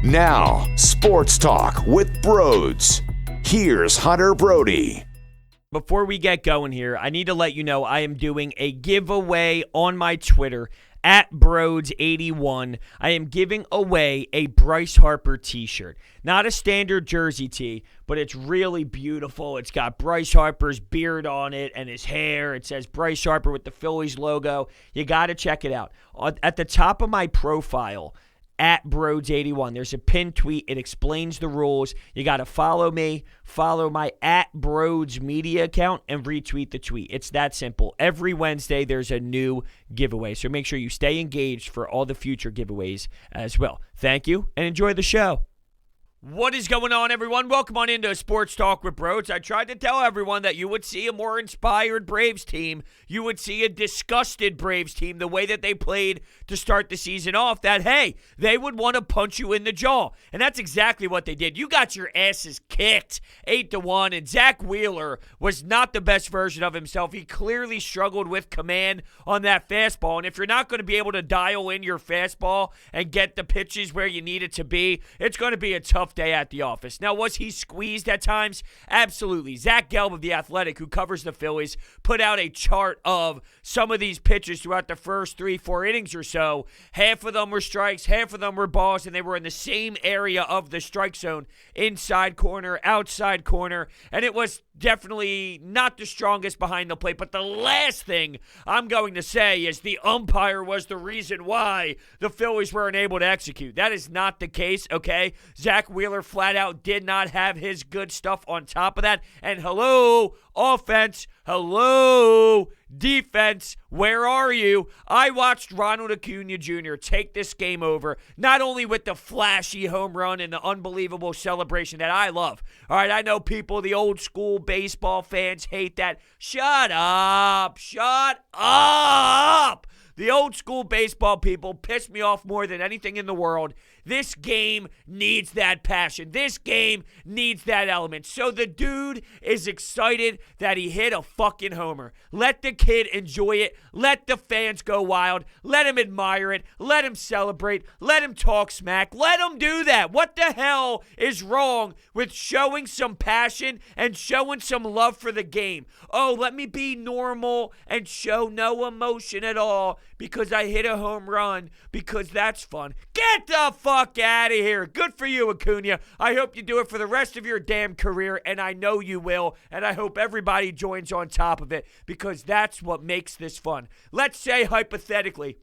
Now, Sports Talk with Brodes. Here's Hunter Brody. Before we get going here, I need to let you know I am doing a giveaway on my Twitter at Brodes81. I am giving away a Bryce Harper t-shirt. Not a standard jersey tee, but it's really beautiful. It's got Bryce Harper's beard on it and his hair. It says Bryce Harper with the Phillies logo. You got to check it out. At the top of my profile, at Brodes81. There's a pinned tweet. It explains the rules. You got to follow me, follow my at Brodes media account, and retweet the tweet. It's that simple. Every Wednesday, there's a new giveaway. So make sure you stay engaged for all the future giveaways as well. Thank you, and enjoy the show. What is going on, everyone? Welcome on into Sports Talk with Brodes. I tried to tell everyone that you would see a more inspired Braves team. You would see a disgusted Braves team, the way that they played to start the season off, that, hey, they would want to punch you in the jaw. And that's exactly what they did. You got your asses kicked 8-1, and Zack Wheeler was not the best version of himself. He clearly struggled with command on that fastball. And if you're not going to be able to dial in your fastball and get the pitches where you need it to be, it's going to be a tough day at the office. Now, was he squeezed at times? Absolutely. Zach Gelb of The Athletic, who covers the Phillies, put out a chart of some of these pitches throughout the first 3-4 innings or so. Half of them were strikes, half of them were balls, and they were in the same area of the strike zone, inside corner, outside corner, and it was definitely not the strongest behind the plate. But the last thing I'm going to say is the umpire was the reason why the Phillies weren't able to execute. That is not the case, okay? Zack Wheeler flat out did not have his good stuff on top of that. And hello, offense. Hello, defense. Where are you? I watched Ronald Acuna Jr. take this game over, not only with the flashy home run and the unbelievable celebration that I love. All right, I know people, the old school baseball fans, hate that. Shut up. Shut up. The old school baseball people piss me off more than anything in the world. This game needs that passion. This game needs that element. So the dude is excited that he hit a fucking homer. Let the kid enjoy it. Let the fans go wild. Let him admire it. Let him celebrate. Let him talk smack. Let him do that. What the hell is wrong with showing some passion and showing some love for the game? Oh, let me be normal and show no emotion at all because I hit a home run because that's fun. Get the fuck out of here. Good for you, Acuna. I hope you do it for the rest of your damn career, and I know you will, and I hope everybody joins on top of it because that's what makes this fun. Let's say, hypothetically,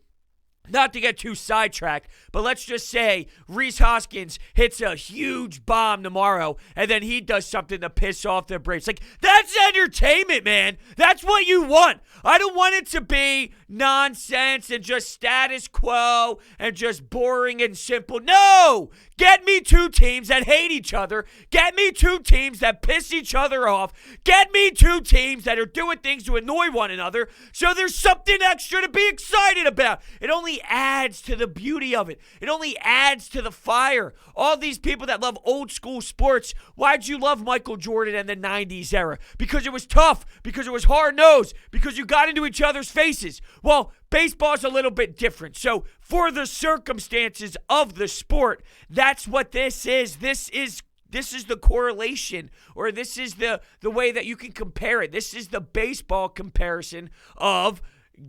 not to get too sidetracked, but let's just say Rhys Hoskins hits a huge bomb tomorrow, and then he does something to piss off the Braves. Like, that's entertainment, man. That's what you want. I don't want it to be nonsense and just status quo and just boring and simple. No! Get me two teams that hate each other. Get me two teams that piss each other off. Get me two teams that are doing things to annoy one another so there's something extra to be excited about. It only adds to the beauty of it. It only adds to the fire. All these people that love old school sports, why'd you love Michael Jordan and the 90s era? Because it was tough, because it was hard-nosed, because you got into each other's faces. Well, baseball's a little bit different. So for the circumstances of the sport, that's what this is. This is the correlation, or this is the way that you can compare it. This is the baseball comparison of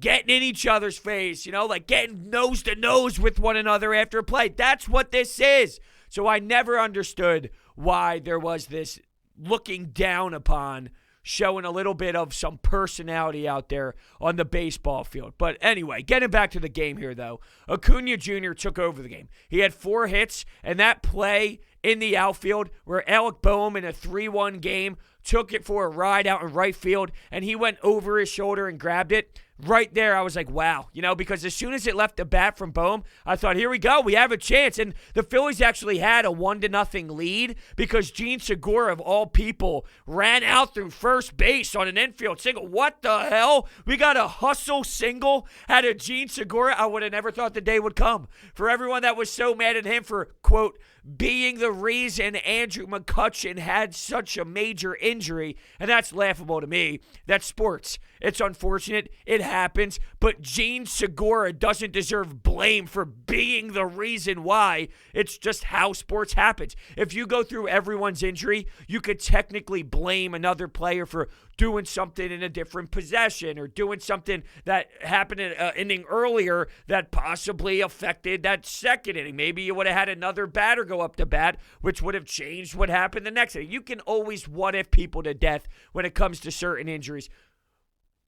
getting in each other's face, like getting nose to nose with one another after a play. That's what this is. So I never understood why there was this looking down upon, showing a little bit of some personality out there on the baseball field. But anyway, getting back to the game here, though, Acuna Jr. took over the game. He had 4 hits, and that play in the outfield where Alec Bohm in a 3-1 game took it for a ride out in right field, and he went over his shoulder and grabbed it. Right there, I was like, wow, because as soon as it left the bat from Bohm, I thought, here we go, we have a chance. And the Phillies actually had a 1-0 lead because Gene Segura, of all people, ran out through first base on an infield single. What the hell? We got a hustle single out of Gene Segura. I would have never thought the day would come. For everyone that was so mad at him for, quote, being the reason Andrew McCutchen had such a major injury, and that's laughable to me. That's sports. It's unfortunate. It happens. But Gene Segura doesn't deserve blame for being the reason why. It's just how sports happens. If you go through everyone's injury, you could technically blame another player for doing something in a different possession or doing something that happened in an inning earlier that possibly affected that second inning. Maybe you would have had another batter go up to bat, which would have changed what happened the next inning. You can always what-if people to death when it comes to certain injuries.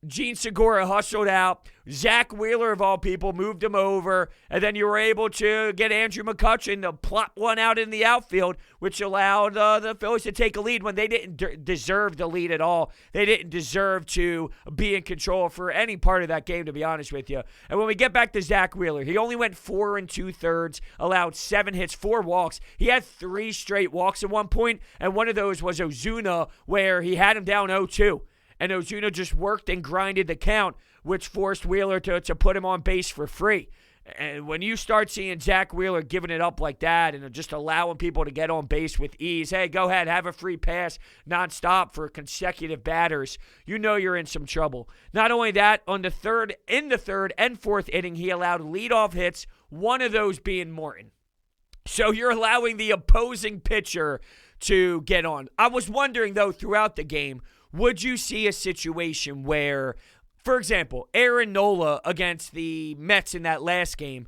Gene Segura hustled out. Zack Wheeler, of all people, moved him over. And then you were able to get Andrew McCutchen to plot one out in the outfield, which allowed the Phillies to take a lead when they didn't deserve the lead at all. They didn't deserve to be in control for any part of that game, to be honest with you. And when we get back to Zack Wheeler, he only went 4 2/3, allowed 7 hits, 4 walks. He had 3 straight walks at one point, and one of those was Ozuna, where he had him down 0-2. And Ozuna just worked and grinded the count, which forced Wheeler to put him on base for free. And when you start seeing Zack Wheeler giving it up like that and just allowing people to get on base with ease, hey, go ahead, have a free pass nonstop for consecutive batters, you know you're in some trouble. Not only that, in the third and fourth inning, he allowed leadoff hits, one of those being Morton. So you're allowing the opposing pitcher to get on. I was wondering, though, throughout the game, would you see a situation where, for example, Aaron Nola against the Mets in that last game,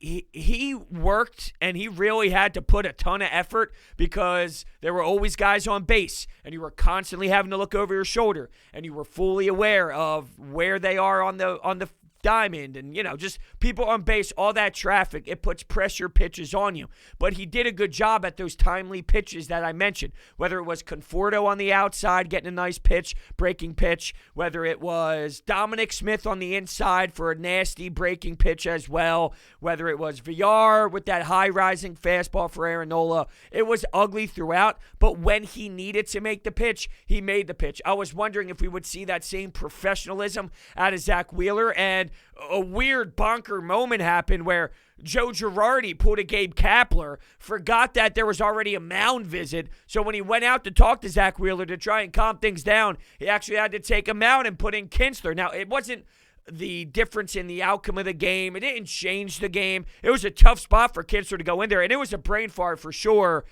he worked and he really had to put a ton of effort because there were always guys on base and you were constantly having to look over your shoulder and you were fully aware of where they are on the diamond and, just people on base, all that traffic, it puts pressure pitches on you. But he did a good job at those timely pitches that I mentioned, whether it was Conforto on the outside getting a nice pitch, breaking pitch, whether it was Dominic Smith on the inside for a nasty breaking pitch as well, whether it was Villar with that high-rising fastball for Aaron Nola. It was ugly throughout, but when he needed to make the pitch, he made the pitch. I was wondering if we would see that same professionalism out of Zack Wheeler, and a weird bonker moment happened where Joe Girardi pulled a Gabe Kapler, forgot that there was already a mound visit, so when he went out to talk to Zack Wheeler to try and calm things down, he actually had to take him out and put in Kinsler. Now, it wasn't the difference in the outcome of the game. It didn't change the game. It was a tough spot for Kinsler to go in there, and it was a brain fart for sure.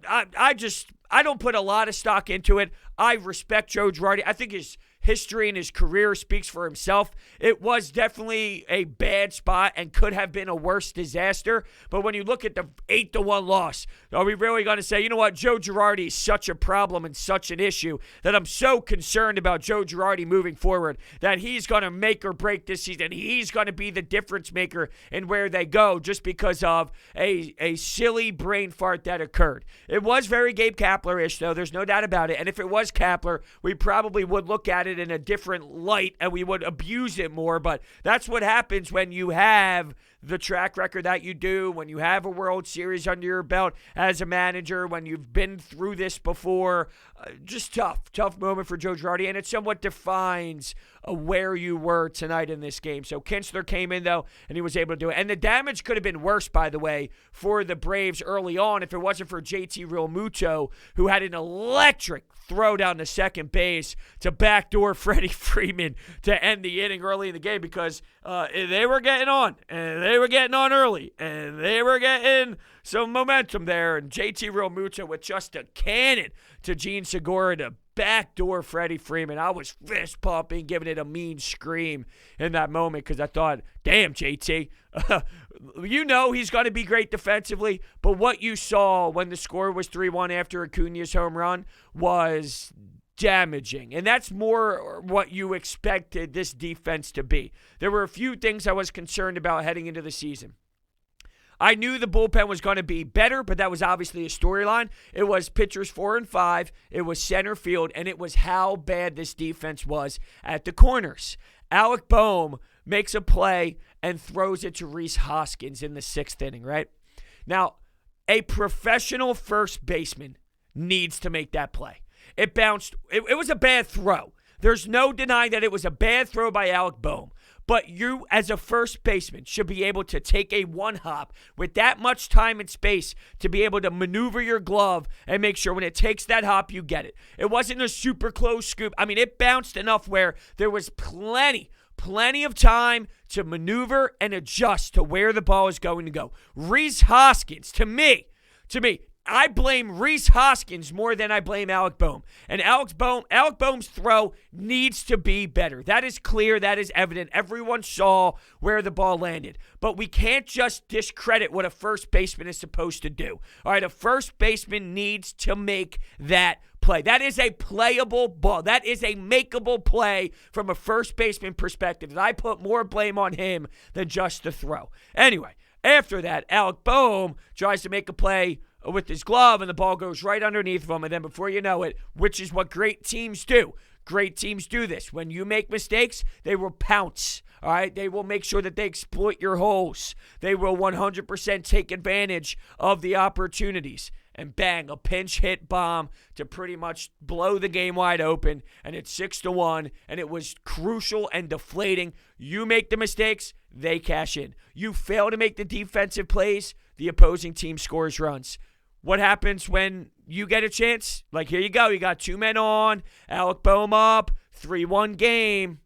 I don't put a lot of stock into it. I respect Joe Girardi. I think his history and his career speaks for himself. It was definitely a bad spot and could have been a worse disaster. But when you look at the 8-1 loss, are we really going to say, you know what, Joe Girardi is such a problem and such an issue that I'm so concerned about Joe Girardi moving forward that he's going to make or break this season. He's going to be the difference maker in where they go just because of a silly brain fart that occurred. It was very Gabe Kapler-ish, though. There's no doubt about it. And if it was Kapler, we probably would look at it in a different light and we would abuse it more, but that's what happens when you have the track record that you do, when you have a World Series under your belt as a manager, when you've been through this before. Just tough moment for Joe Girardi, and it somewhat defines where you were tonight in this game. So Kinsler came in, though, and he was able to do it. And the damage could have been worse, by the way, for the Braves early on if it wasn't for JT Realmuto, who had an electric throw down to second base to backdoor Freddie Freeman to end the inning early in the game because they were getting on, and they were getting on early, and they were getting some momentum there. And JT Realmuto with just a cannon to Gene Segura to backdoor Freddie Freeman. I was fist pumping, giving it a mean scream in that moment because I thought, damn, JT, he's going to be great defensively, but what you saw when the score was 3-1 after Acuna's home run was damaging, and that's more what you expected this defense to be. There were a few things I was concerned about heading into the season. I knew the bullpen was going to be better, but that was obviously a storyline. It was pitchers 4 and 5, it was center field, and it was how bad this defense was at the corners. Alec Bohm makes a play and throws it to Rhys Hoskins in the 6th inning, right? Now, a professional first baseman needs to make that play. It bounced. It was a bad throw. There's no denying that it was a bad throw by Alec Bohm. But you, as a first baseman, should be able to take a one hop with that much time and space to be able to maneuver your glove and make sure when it takes that hop, you get it. It wasn't a super close scoop. I mean, it bounced enough where there was plenty of time to maneuver and adjust to where the ball is going to go. Rhys Hoskins, to me, I blame Rhys Hoskins more than I blame Alec Bohm. And Alec Bohm's throw needs to be better. That is clear. That is evident. Everyone saw where the ball landed. But we can't just discredit what a first baseman is supposed to do. All right, a first baseman needs to make that play. That is a playable ball. That is a makeable play from a first baseman perspective. And I put more blame on him than just the throw. Anyway, after that, Alec Bohm tries to make a play with his glove, and the ball goes right underneath him, and then before you know it, which is what great teams do. Great teams do this. When you make mistakes, they will pounce. All right, they will make sure that they exploit your holes. They will 100% take advantage of the opportunities. And bang, a pinch hit bomb to pretty much blow the game wide open. And it's 6-1, and it was crucial and deflating. You make the mistakes, they cash in. You fail to make the defensive plays, the opposing team scores runs. What happens when you get a chance? Like, here you go. You got 2 men on, Alec Bohm up, 3-1 game.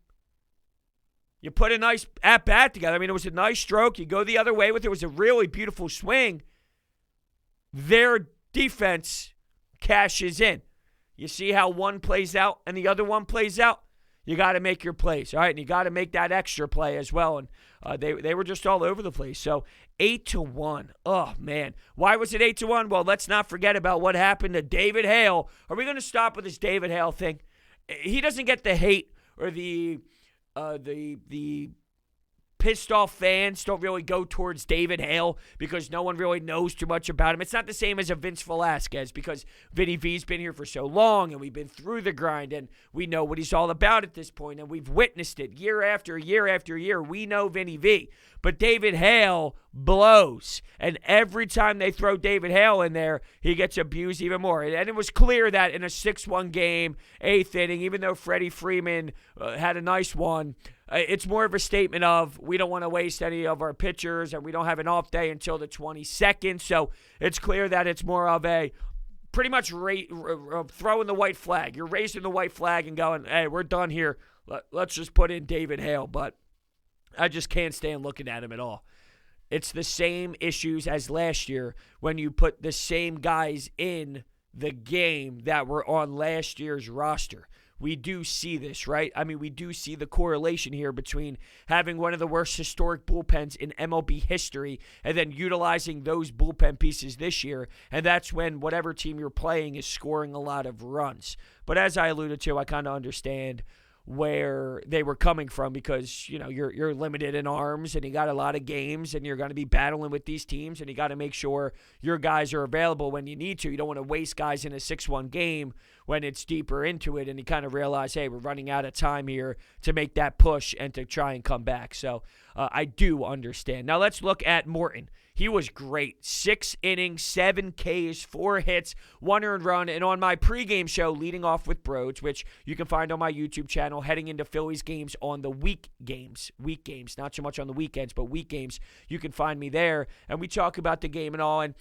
You put a nice at-bat together. I mean, it was a nice stroke. You go the other way with it. It was a really beautiful swing. Their defense cashes in. You see how one plays out and the other one plays out? You got to make your plays, all right? And you got to make that extra play as well. And they were just all over the place. So 8-1. Oh, man. Why was it 8-1? Well, let's not forget about what happened to David Hale. Are we going to stop with this David Hale thing? He doesn't get the hate or the pissed off fans don't really go towards David Hale because no one really knows too much about him. It's not the same as a Vince Velasquez because Vinny V's been here for so long and we've been through the grind and we know what he's all about at this point and we've witnessed it year after year after year. We know Vinny V. But David Hale blows. And every time they throw David Hale in there, he gets abused even more. And it was clear that in a 6-1 game, 8th inning, even though Freddie Freeman had a nice one, it's more of a statement of we don't want to waste any of our pitchers and we don't have an off day until the 22nd. So it's clear that it's more of a pretty much throwing the white flag. You're raising the white flag and going, hey, we're done here. Let's just put in David Hale. But I just can't stand looking at him at all. It's the same issues as last year when you put the same guys in the game that were on last year's roster. We do see this, right? I mean, we do see the correlation here between having one of the worst historic bullpens in MLB history and then utilizing those bullpen pieces this year. And that's when whatever team you're playing is scoring a lot of runs. But as I alluded to, I kind of understand where they were coming from because, you know, you're limited in arms and you got a lot of games and you're going to be battling with these teams and you got to make sure your guys are available when you need to. You don't want to waste guys in a 6-1 game when it's deeper into it and you kind of realize, hey, we're running out of time here to make that push and to try and come back. So I do understand. Now let's look at Morton. He was great. 6 innings, 7 Ks, 4 hits, 1 earned run. And on my pregame show, leading off with Brodes, which you can find on my YouTube channel, heading into Phillies games on the week games, not so much on the weekends, but week games, you can find me there. And we talk about the game and all. And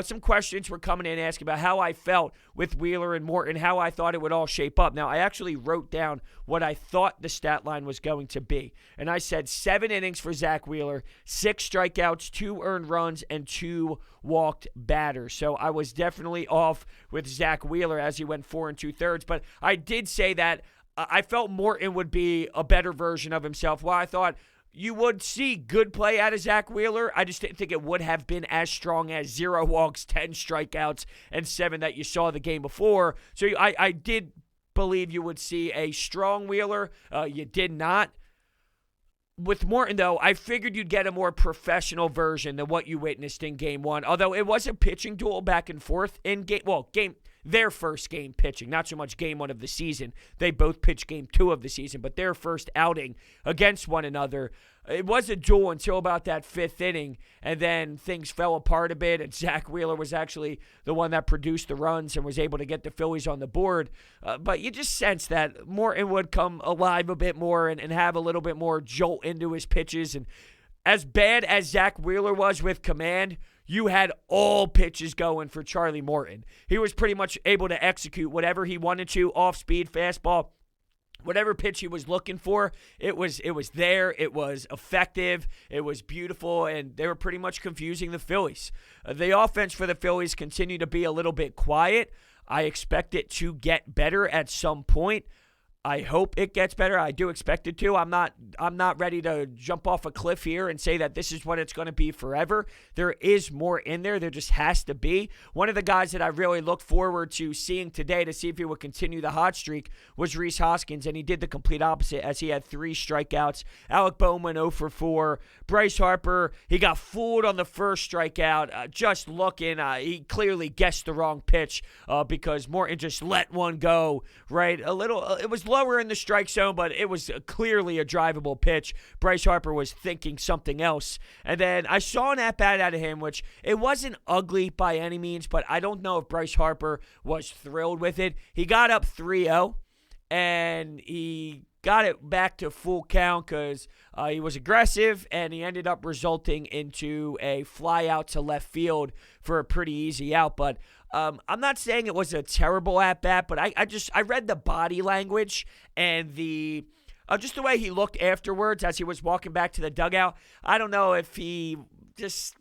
some questions were coming in asking about how I felt with Wheeler and Morton, how I thought it would all shape up. Now, I actually wrote down what I thought the stat line was going to be. And I said 7 innings for Zack Wheeler, 6 strikeouts, 2 earned runs, and 2 walked batters. So I was definitely off with Zack Wheeler as he went 4 2/3. But I did say that I felt Morton would be a better version of himself. Well, I thought you would see good play out of Zack Wheeler. I just didn't think it would have been as strong as 0 walks, 10 strikeouts, and 7 that you saw the game before. So I did believe you would see a strong Wheeler. You did not. With Morton, though, I figured you'd get a more professional version than what you witnessed in Game 1. Although it was a pitching duel back and forth in Game their first game pitching, not so much game 1 of the season. They both pitched game 2 of the season, but their first outing against one another. It was a duel until about that 5th inning, and then things fell apart a bit, and Zack Wheeler was actually the one that produced the runs and was able to get the Phillies on the board. But you just sense that Morton would come alive a bit more and have a little bit more jolt into his pitches. And as bad as Zack Wheeler was with command, you had all pitches going for Charlie Morton. He was pretty much able to execute whatever he wanted to, off-speed, fastball. Whatever pitch he was looking for, it was there. It was effective. It was beautiful, and they were pretty much confusing the Phillies. The offense for the Phillies continued to be a little bit quiet. I expect it to get better at some point. I hope it gets better. I do expect it to. I'm not ready to jump off a cliff here and say that this is what it's going to be forever. There is more in there. There just has to be. One of the guys that I really looked forward to seeing today to see if he would continue the hot streak was Rhys Hoskins, and he did the complete opposite as he had 3 strikeouts. Alec Bohm went 0 for 4. Bryce Harper, he got fooled on the first strikeout. Just looking, he clearly guessed the wrong pitch because Morton just let one go, right? It was lower in the strike zone, but it was clearly a drivable pitch. Bryce Harper was thinking something else. And then I saw an at-bat out of him, which it wasn't ugly by any means, but I don't know if Bryce Harper was thrilled with it. He got up 3-0, and he got it back to full count because he was aggressive, and he ended up resulting into a fly out to left field for a pretty easy out. But I'm not saying it was a terrible at-bat, but I read the body language and the just the way he looked afterwards as he was walking back to the dugout. I don't know if he just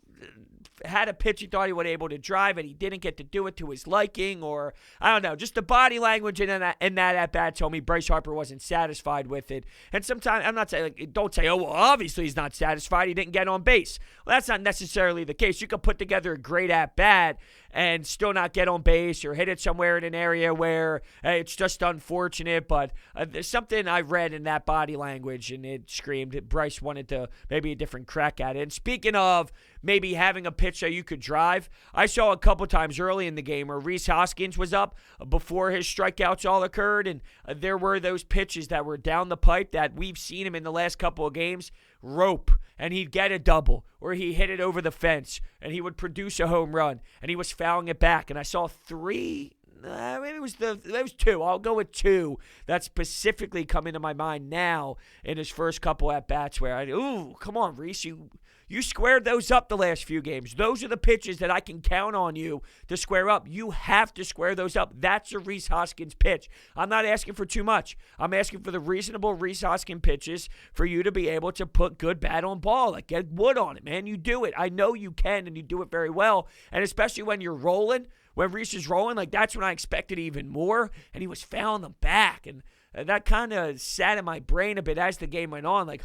had a pitch he thought he would be able to drive and he didn't get to do it to his liking, or I don't know, just the body language in that at-bat told me Bryce Harper wasn't satisfied with it. And sometimes, I'm not saying, don't say, oh, well, obviously he's not satisfied, he didn't get on base. Well, that's not necessarily the case. You could put together a great at-bat and still not get on base or hit it somewhere in an area where it's just unfortunate. But there's something I read in that body language, and it screamed that Bryce wanted to maybe a different crack at it. And speaking of maybe having a pitch that you could drive, I saw a couple times early in the game where Rhys Hoskins was up before his strikeouts all occurred, and there were those pitches that were down the pipe that we've seen him in the last couple of games rope, and he'd get a double, or he hit it over the fence, and he would produce a home run, and he was fouling it back. And I saw 3, maybe it was 2. I'll go with 2 that specifically come into my mind now in his first couple at-bats where come on, Rhys, you squared those up the last few games. Those are the pitches that I can count on you to square up. You have to square those up. That's a Rhys Hoskins pitch. I'm not asking for too much. I'm asking for the reasonable Rhys Hoskins pitches for you to be able to put good bat on ball. Like, get wood on it, man. You do it. I know you can, and you do it very well. And especially when you're rolling, when Rhys is rolling, like that's when I expected even more. And he was fouling them back. And that kind of sat in my brain a bit as the game went on. Like,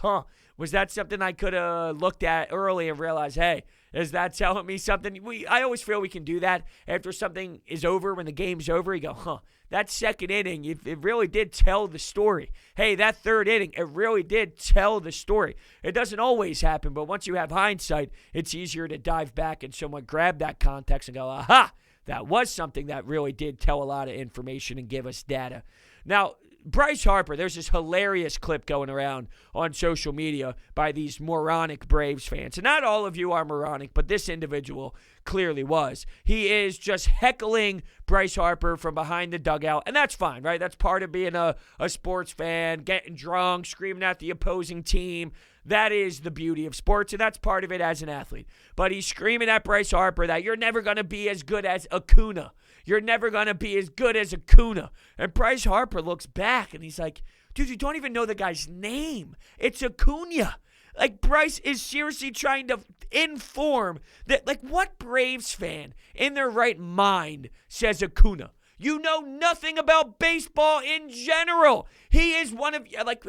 was that something I could have looked at early and realized, hey, is that telling me something? I always feel we can do that after something is over, when the game's over. You go, that second inning, it really did tell the story. Hey, that third inning, it really did tell the story. It doesn't always happen, but once you have hindsight, it's easier to dive back and somewhat grab that context and go, aha, that was something that really did tell a lot of information and give us data. Now, Bryce Harper, there's this hilarious clip going around on social media by these moronic Braves fans. And not all of you are moronic, but this individual clearly was. He is just heckling Bryce Harper from behind the dugout, and that's fine, right? That's part of being a sports fan, getting drunk, screaming at the opposing team. That is the beauty of sports, and that's part of it as an athlete. But he's screaming at Bryce Harper that you're never going to be as good as Acuna. You're never going to be as good as Acuna. And Bryce Harper looks back, and he's like, dude, you don't even know the guy's name. It's Acuna. Like, Bryce is seriously trying to inform that, like, what Braves fan in their right mind says Acuna? You know nothing about baseball in general. He is one of, like,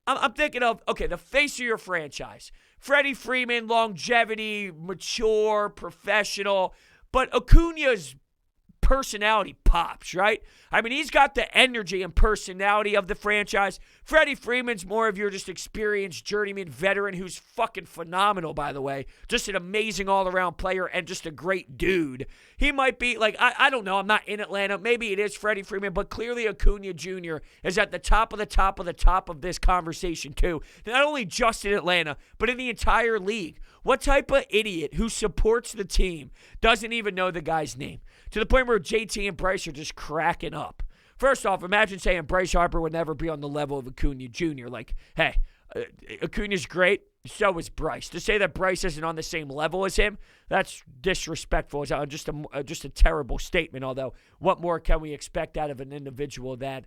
I'm thinking of, okay, the face of your franchise. Freddie Freeman, longevity, mature, professional. But Acuna's personality pops, right? I mean, he's got the energy and personality of the franchise. Freddie Freeman's more of your just experienced journeyman veteran who's fucking phenomenal, by the way. Just an amazing all-around player and just a great dude. He might be, like, I don't know. I'm not in Atlanta. Maybe it is Freddie Freeman, but clearly Acuna Jr. is at the top of the top of the top of this conversation, too. Not only just in Atlanta, but in the entire league. What type of idiot who supports the team doesn't even know the guy's name? To the point where JT and Bryce are just cracking up. First off, imagine saying Bryce Harper would never be on the level of Acuna Jr. Like, hey, Acuna's great, so is Bryce. To say that Bryce isn't on the same level as him, that's disrespectful. It's just a terrible statement, although what more can we expect out of an individual that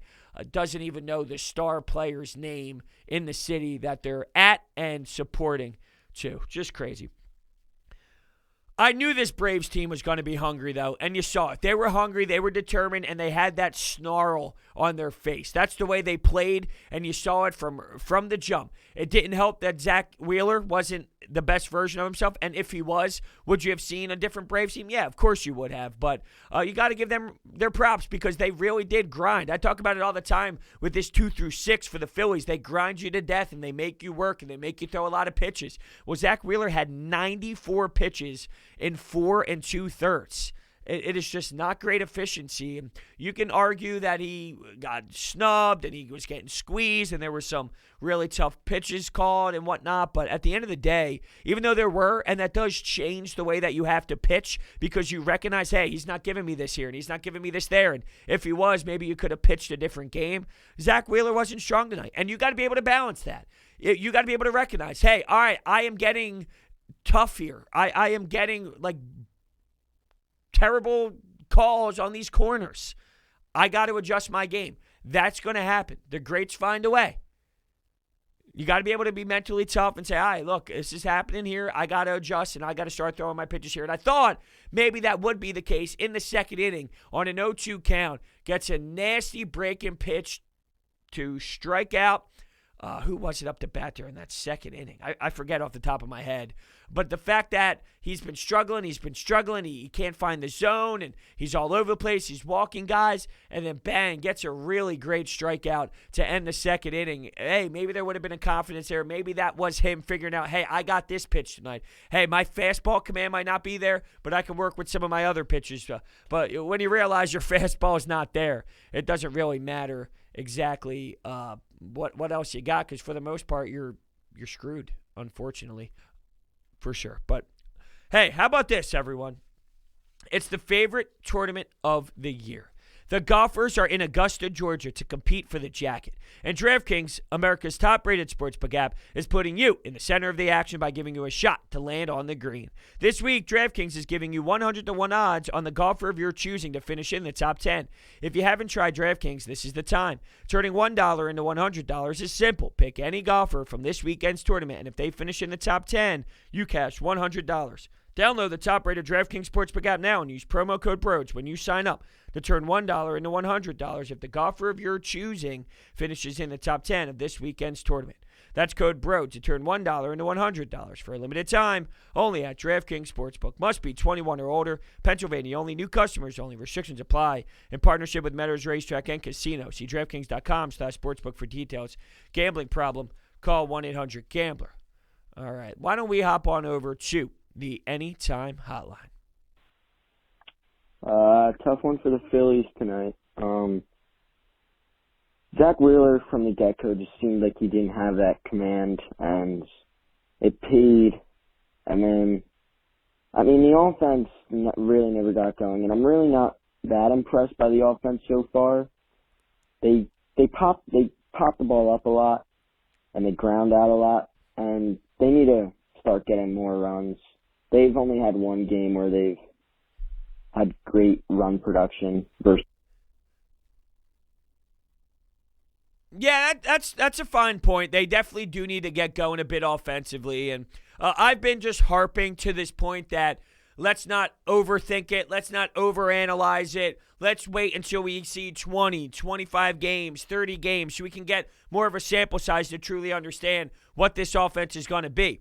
doesn't even know the star player's name in the city that they're at and supporting, too? Just crazy. I knew this Braves team was going to be hungry, though, and you saw it. They were hungry, they were determined, and they had that snarl on their face. That's the way they played, and you saw it from the jump. It didn't help that Zack Wheeler wasn't the best version of himself, and if he was, would you have seen a different Braves team? Yeah, of course you would have, but you got to give them their props because they really did grind. I talk about it all the time with this 2 through 6 for the Phillies. They grind you to death, and they make you work, and they make you throw a lot of pitches. Well, Zack Wheeler had 94 pitches in 4 2/3. It is just not great efficiency. And you can argue that he got snubbed and he was getting squeezed and there were some really tough pitches called and whatnot. But at the end of the day, even though there were, and that does change the way that you have to pitch because you recognize, hey, he's not giving me this here and he's not giving me this there. And if he was, maybe you could have pitched a different game. Zack Wheeler wasn't strong tonight. And you got to be able to balance that. You got to be able to recognize, hey, all right, I am getting tough here. I am getting like terrible calls on these corners. I got to adjust my game. That's going to happen. The greats find a way. You got to be able to be mentally tough and say, all right, look, this is happening here. I got to adjust and I got to start throwing my pitches here. And I thought maybe that would be the case in the second inning on an 0-2 count. Gets a nasty breaking pitch to strike out. Who was it up to bat there in that second inning? I forget off the top of my head. But the fact that he's been struggling, he can't find the zone, and he's all over the place, he's walking guys, and then bang, gets a really great strikeout to end the second inning. Hey, maybe there would have been a confidence there. Maybe that was him figuring out, hey, I got this pitch tonight. Hey, my fastball command might not be there, but I can work with some of my other pitches. But when you realize your fastball is not there, it doesn't really matter exactly what else you got, because for the most part, you're screwed, unfortunately. For sure. But, hey, how about this, everyone? It's the favorite tournament of the year. The golfers are in Augusta, Georgia to compete for the jacket. And DraftKings, America's top-rated sportsbook app, is putting you in the center of the action by giving you a shot to land on the green. This week, DraftKings is giving you 100-1 odds on the golfer of your choosing to finish in the top 10. If you haven't tried DraftKings, this is the time. Turning $1 into $100 is simple. Pick any golfer from this weekend's tournament, and if they finish in the top 10, you cash $100. Download the top-rated DraftKings Sportsbook app now and use promo code Brodes when you sign up to turn $1 into $100 if the golfer of your choosing finishes in the top 10 of this weekend's tournament. That's code Brodes to turn $1 into $100 for a limited time, only at DraftKings Sportsbook. Must be 21 or older, Pennsylvania only, new customers only, restrictions apply. In partnership with Meadows Racetrack and Casino. See DraftKings.com/sportsbook for details. Gambling problem, call 1-800-GAMBLER. All right, why don't we hop on over to the Anytime Hotline? Tough one for the Phillies tonight. Zack Wheeler from the get-go just seemed like he didn't have that command, and it paid. And then, the offense really never got going, and I'm really not that impressed by the offense so far. They pop the ball up a lot, and they ground out a lot, and they need to start getting more runs. They've only had one game where they've had great run production versus. Yeah, that's a fine point. They definitely do need to get going a bit offensively. And I've been just harping to this point that let's not overthink it. Let's not overanalyze it. Let's wait until we see 20, 25 games, 30 games so we can get more of a sample size to truly understand what this offense is going to be.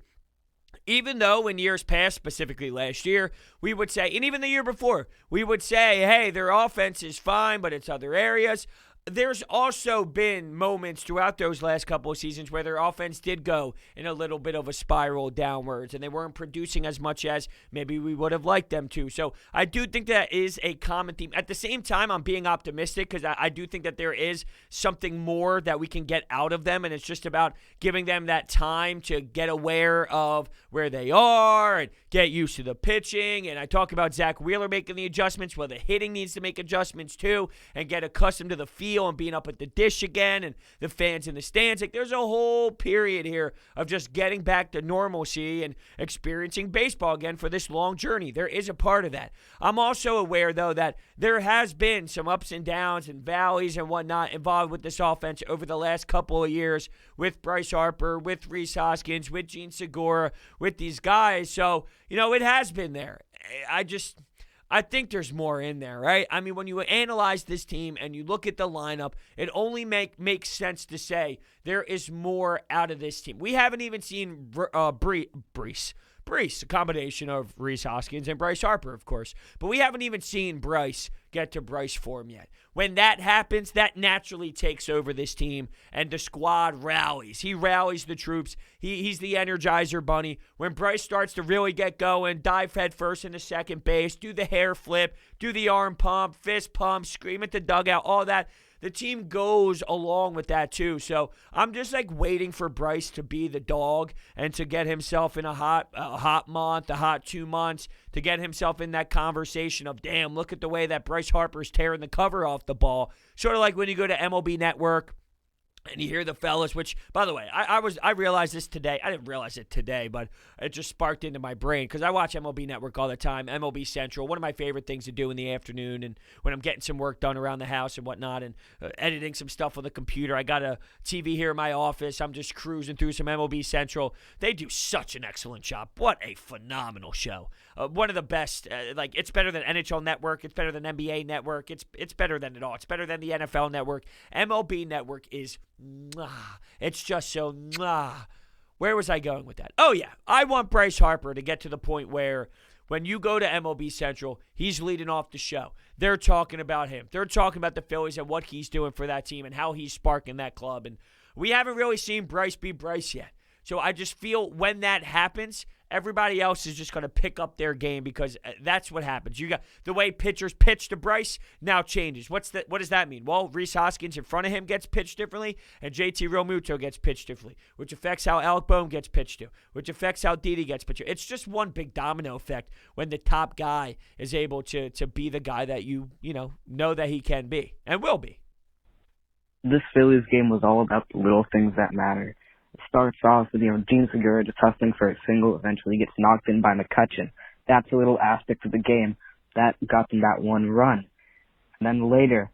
Even though in years past, specifically last year, we would say, and even the year before, we would say, hey, their offense is fine, but it's other areas. there's also been moments throughout those last couple of seasons where their offense did go in a little bit of a spiral downwards, and they weren't producing as much as maybe we would have liked them to. So I do think that is a common theme. At the same time, I'm being optimistic because I do think that there is something more that we can get out of them, and it's just about giving them that time to get aware of where they are and get used to the pitching. And I talk about Zack Wheeler making the adjustments. Well, the hitting needs to make adjustments too and get accustomed to the field and being up at the dish again and the fans in the stands. Like, there's a whole period here of just getting back to normalcy and experiencing baseball again for this long journey. There is a part of that. I'm also aware, though, that there has been some ups and downs and valleys and whatnot involved with this offense over the last couple of years with Bryce Harper, with Rhys Hoskins, with Gene Segura, with these guys. So, it has been there. I think there's more in there, right? I mean, when you analyze this team and you look at the lineup, it only makes sense to say there is more out of this team. We haven't even seen Bryce, a combination of Rhys Hoskins and Bryce Harper, of course. But we haven't even seen Bryce get to Bryce form yet. When that happens, that naturally takes over this team, and the squad rallies. He rallies the troops. He's the Energizer Bunny. When Bryce starts to really get going, dive head first into second base, do the hair flip, do the arm pump, fist pump, scream at the dugout, all that, the team goes along with that too. So I'm just waiting for Bryce to be the dog and to get himself in a hot month, a hot 2 months, to get himself in that conversation of, damn, look at the way that Bryce Harper's tearing the cover off the ball. Sort of like when you go to MLB Network and you hear the fellas, which, by the way, I realized this today. I didn't realize it today, but it just sparked into my brain because I watch MLB Network all the time, MLB Central, one of my favorite things to do in the afternoon and when I'm getting some work done around the house and whatnot and editing some stuff on the computer. I got a TV here in my office. I'm just cruising through some MLB Central. They do such an excellent job. What a phenomenal show. One of the best. It's better than NHL Network. It's better than NBA Network. It's better than it all. It's better than the NFL Network. MLB Network is it's just so Where was I going with that? Oh, yeah. I want Bryce Harper to get to the point where when you go to MLB Central, he's leading off the show. They're talking about him. They're talking about the Phillies and what he's doing for that team and how he's sparking that club. And we haven't really seen Bryce be Bryce yet. So I just feel when that happens, everybody else is just going to pick up their game because that's what happens. You got the way pitchers pitch to Bryce now changes. What does that mean? Well, Rhys Hoskins in front of him gets pitched differently, and JT Realmuto gets pitched differently, which affects how Alec Bohm gets pitched to, which affects how Didi gets pitched to. It's just one big domino effect when the top guy is able to be the guy that you know that he can be and will be. This Phillies game was all about the little things that matter. It starts off with, Gene Segura just hustling for a single, eventually gets knocked in by McCutchen. That's a little aspect of the game that got them that one run. And then later,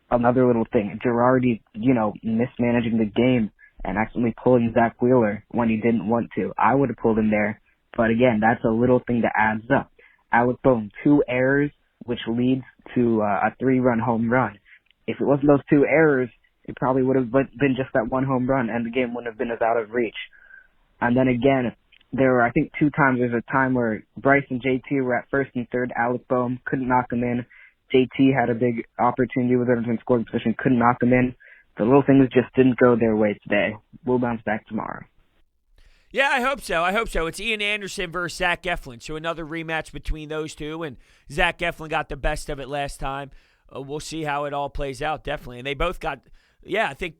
another little thing, Girardi, mismanaging the game and accidentally pulling Zack Wheeler when he didn't want to. I would have pulled him there, but again, that's a little thing that adds up. Alec Bohm, 2 errors, which leads to a 3-run home run. If it wasn't those 2 errors, it probably would have been just that 1 home run, and the game wouldn't have been as out of reach. And then again, there were, I think, 2 times. There's a time where Bryce and JT were at first and third. Alec Bohm couldn't knock him in. JT had a big opportunity with runners in scoring position, couldn't knock him in. The little things just didn't go their way today. We'll bounce back tomorrow. Yeah, I hope so. It's Ian Anderson versus Zach Eflin, so another rematch between those two, and Zach Eflin got the best of it last time. We'll see how it all plays out, definitely. And they both got... Yeah, I think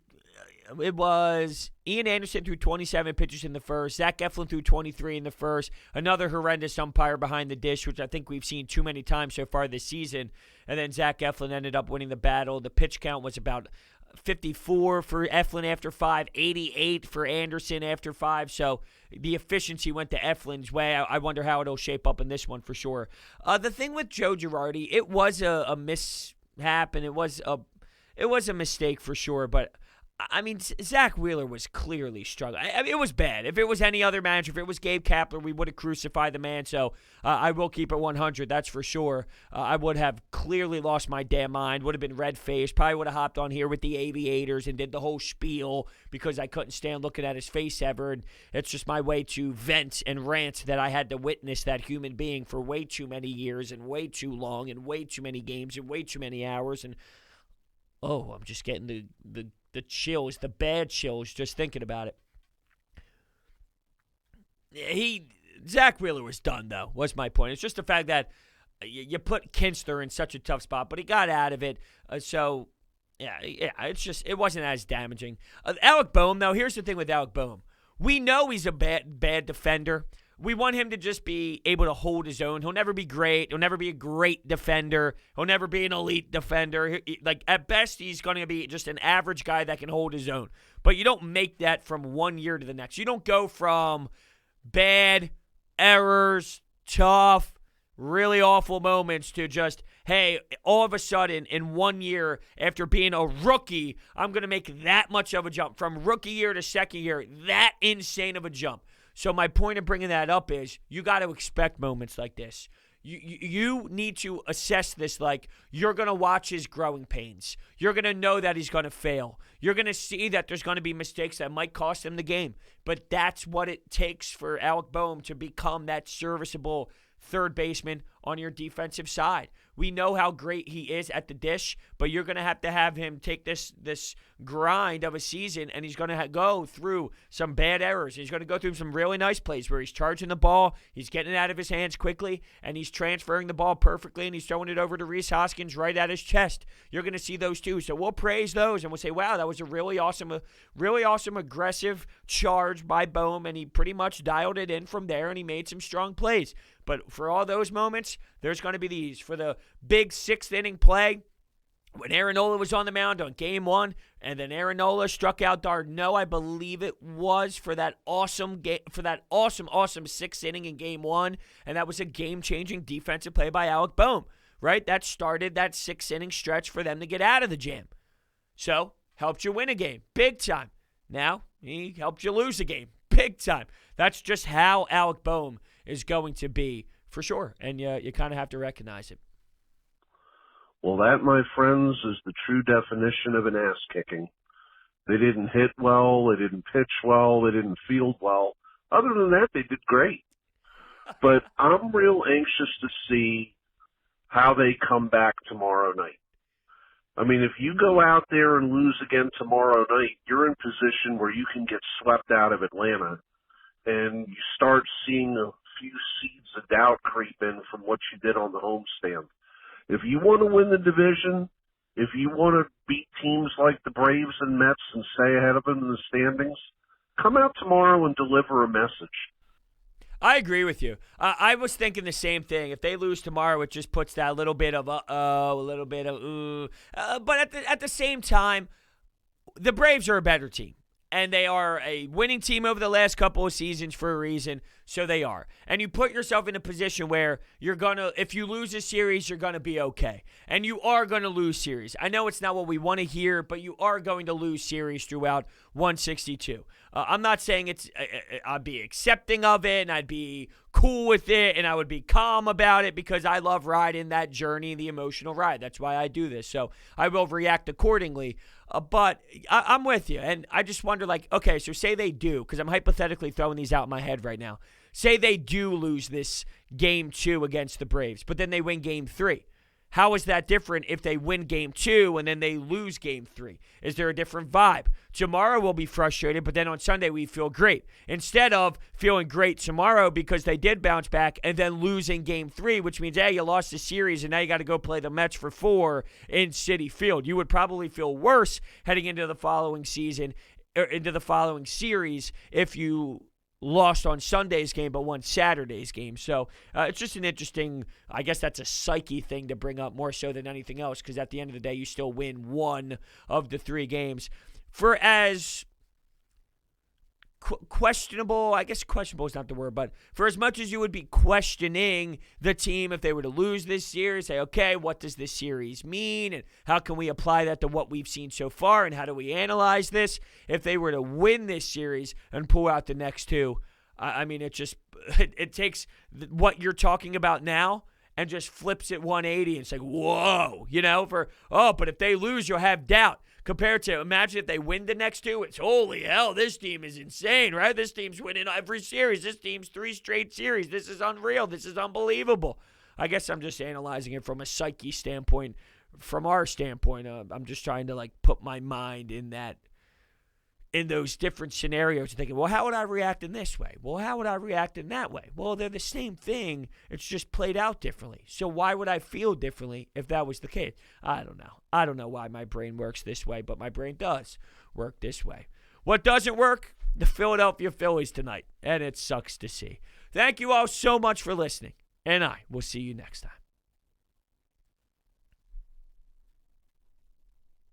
it was Ian Anderson threw 27 pitches in the first. Zack Eflin threw 23 in the first. Another horrendous umpire behind the dish, which I think we've seen too many times so far this season. And then Zack Eflin ended up winning the battle. The pitch count was about 54 for Eflin after 5, 88 for Anderson after 5. So the efficiency went to Eflin's way. I wonder how it'll shape up in this one for sure. The thing with Joe Girardi, it was a mishap and it was a mistake for sure, but I mean, Zack Wheeler was clearly struggling. I mean, it was bad. If it was any other manager, if it was Gabe Kapler, we would have crucified the man. So I will keep it 100, that's for sure. I would have clearly lost my damn mind, would have been red-faced, probably would have hopped on here with the aviators and did the whole spiel because I couldn't stand looking at his face ever. And it's just my way to vent and rant that I had to witness that human being for way too many years and way too long and way too many games and way too many hours. And Oh, I'm just getting the chills, the bad chills, just thinking about it. Zack Wheeler was done, though, was my point. It's just the fact that you put Kinster in such a tough spot, but he got out of it. Yeah, it wasn't as damaging. Alec Bohm, though, here's the thing with Alec Bohm. We know he's a bad defender. We want him to just be able to hold his own. He'll never be great. He'll never be a great defender. He'll never be an elite defender. Like, at best, he's going to be just an average guy that can hold his own. But you don't make that from one year to the next. You don't go from bad, errors, tough, really awful moments to just, hey, all of a sudden in 1 year after being a rookie, I'm going to make that much of a jump. From rookie year to second year, that insane of a jump. So my point of bringing that up is you got to expect moments like this. You need to assess this like you're going to watch his growing pains. You're going to know that he's going to fail. You're going to see that there's going to be mistakes that might cost him the game. But that's what it takes for Alec Bohm to become that serviceable third baseman on your defensive side. We know how great he is at the dish, but you're going to have him take this grind of a season, and he's going to go through some bad errors. He's going to go through some really nice plays where he's charging the ball, he's getting it out of his hands quickly, and he's transferring the ball perfectly, and he's throwing it over to Rhys Hoskins right at his chest. You're going to see those too. So we'll praise those, and we'll say, wow, that was a really awesome aggressive charge by Bohm, and he pretty much dialed it in from there, and he made some strong plays. But for all those moments, there's going to be these. For the big sixth-inning play, when Aaron Nola was on the mound on Game 1, and then Aaron Nola struck out d'Arnaud, I believe it was, for that awesome sixth inning in Game 1, and that was a game-changing defensive play by Alec Bohm, right? That started that sixth-inning stretch for them to get out of the jam. So, helped you win a game, big time. Now, he helped you lose a game, big time. That's just how Alec Bohm is going to be, for sure, and you kind of have to recognize it. Well, that, my friends, is the true definition of an ass-kicking. They didn't hit well, they didn't pitch well, they didn't field well. Other than that, they did great. But I'm real anxious to see how they come back tomorrow night. I mean, if you go out there and lose again tomorrow night, you're in position where you can get swept out of Atlanta, and you start seeing a few seeds of doubt creep in from what you did on the homestand. If you want to win the division, if you want to beat teams like the Braves and Mets and stay ahead of them in the standings, come out tomorrow and deliver a message. I agree with you. I was thinking the same thing. If they lose tomorrow, it just puts that little bit of a little bit of ooh. But at the same time, the Braves are a better team. And they are a winning team over the last couple of seasons for a reason, so they are. And you put yourself in a position where if you lose a series, you're going to be okay. And you are going to lose series. I know it's not what we want to hear, but you are going to lose series throughout 162. I'm not saying I'd be accepting of it, and I'd be cool with it, and I would be calm about it because I love riding that journey, the emotional ride. That's why I do this. So I will react accordingly. But I'm with you, and I just wonder, okay, so say they do, because I'm hypothetically throwing these out in my head right now. Say they do lose this Game 2 against the Braves, but then they win Game 3. How is that different if they win Game 2 and then they lose Game 3? Is there a different vibe? Tomorrow we'll be frustrated, but then on Sunday we feel great. Instead of feeling great tomorrow because they did bounce back and then losing Game 3, which means, hey, you lost the series and now you got to go play the Mets for 4 in Citi Field. You would probably feel worse heading into the following season, or into the following series, if you lost on Sunday's game but won Saturday's game. So it's just an interesting, I guess that's a psyche thing to bring up more so than anything else, because at the end of the day you still win one of the 3 games. For as questionable, I guess questionable is not the word, but for as much as you would be questioning the team if they were to lose this series, say, okay, what does this series mean, and how can we apply that to what we've seen so far, and how do we analyze this? If they were to win this series and pull out the next 2, I mean, it takes what you're talking about now and just flips it 180 and it's like, whoa, but if they lose, you'll have doubt. Compared to, imagine if they win the next 2, it's holy hell, this team is insane, right? This team's winning every series. This team's 3 straight series. This is unreal. This is unbelievable. I guess I'm just analyzing it from a psyche standpoint from our standpoint, I'm just trying to like put my mind in those different scenarios, thinking, well, how would I react in this way? Well, how would I react in that way? Well, they're the same thing. It's just played out differently. So why would I feel differently if that was the case? I don't know. I don't know why my brain works this way, but my brain does work this way. What doesn't work? The Philadelphia Phillies tonight, and it sucks to see. Thank you all so much for listening, and I will see you next time.